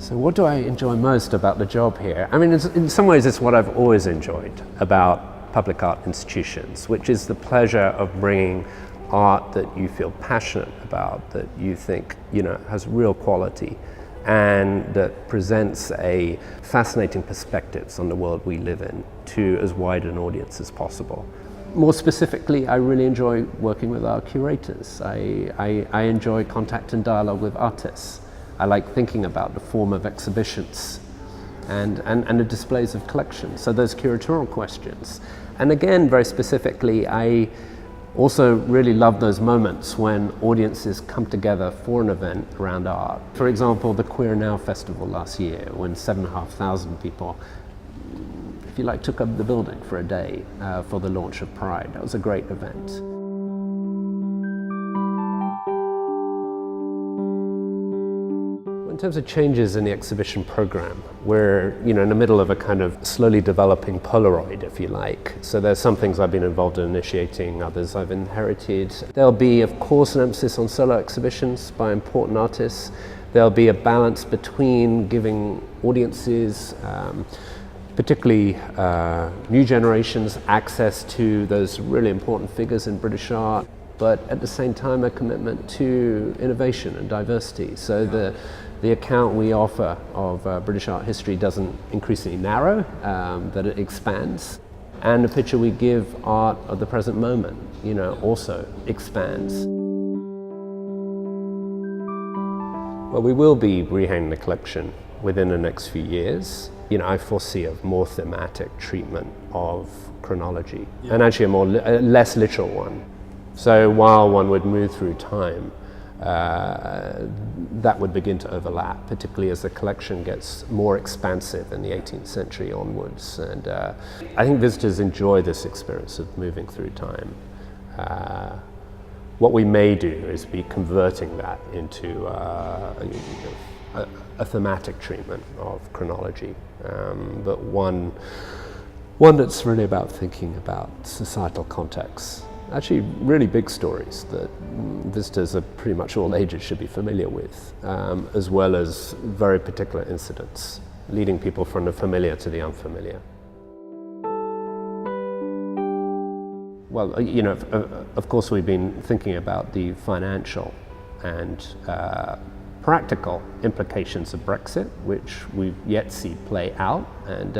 So what do I enjoy most about the job here? I mean, in some ways it's what I've always enjoyed about public art institutions, which is the pleasure of bringing art that you feel passionate about, that you think, has real quality, and that presents a fascinating perspectives on the world we live in to as wide an audience as possible. More specifically, I really enjoy working with our curators. I enjoy contact and dialogue with artists. I like thinking about the form of exhibitions and the displays of collections, so those curatorial questions. And again, very specifically, I also really love those moments when audiences come together for an event around art. For example, the Queer Now Festival last year, when 7,500 people, if you like, took up the building for a day for the launch of Pride. That was a great event. In terms of changes in the exhibition program, we're in the middle of a kind of slowly developing Polaroid, if you like. So there's some things I've been involved in initiating, others I've inherited. There'll be, of course, an emphasis on solo exhibitions by important artists. There'll be a balance between giving audiences, particularly new generations, access to those really important figures in British art, but at the same time a commitment to innovation and diversity. So the account we offer of British art history doesn't increasingly narrow, that it expands. And the picture we give art of the present moment, also expands. Well, we will be rehanging the collection within the next few years. I foresee a more thematic treatment of chronology, and actually a less literal one. So while one would move through time, that would begin to overlap, particularly as the collection gets more expansive in the 18th century onwards. And I think visitors enjoy this experience of moving through time. What we may do is be converting that into a thematic treatment of chronology, but one that's really about thinking about societal contexts. Actually, really big stories that visitors of pretty much all ages should be familiar with, as well as very particular incidents, leading people from the familiar to the unfamiliar. Well, of course we've been thinking about the financial and practical implications of Brexit, which we've yet see play out. And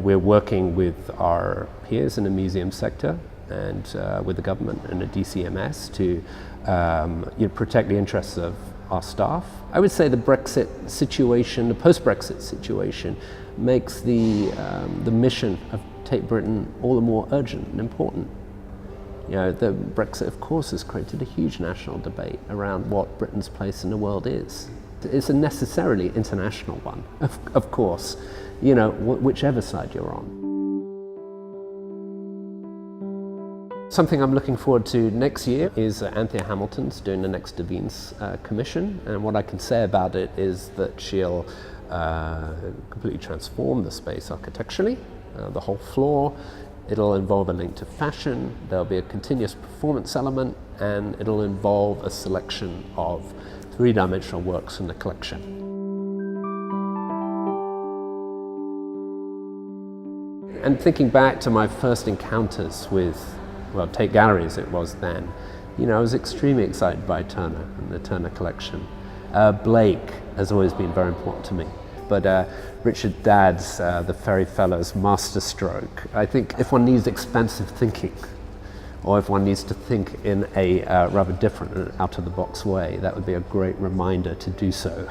we're working with our peers in the museum sector and with the government and the DCMS to protect the interests of our staff. I would say the Brexit situation, the post-Brexit situation, makes the mission of Tate Britain all the more urgent and important. The Brexit, of course, has created a huge national debate around what Britain's place in the world is. It's a necessarily international one, of course, whichever side you're on. Something I'm looking forward to next year is Anthea Hamilton's doing the next Devines commission, and what I can say about it is that she'll completely transform the space architecturally, the whole floor. It'll involve a link to fashion, there'll be a continuous performance element, and it'll involve a selection of three-dimensional works from the collection. And thinking back to my first encounters with Tate Galleries it was then, I was extremely excited by Turner and the Turner collection. Blake has always been very important to me, but Richard Dadd's The Fairy Fellows masterstroke. I think if one needs expansive thinking, or if one needs to think in a rather different and out-of-the-box way, that would be a great reminder to do so.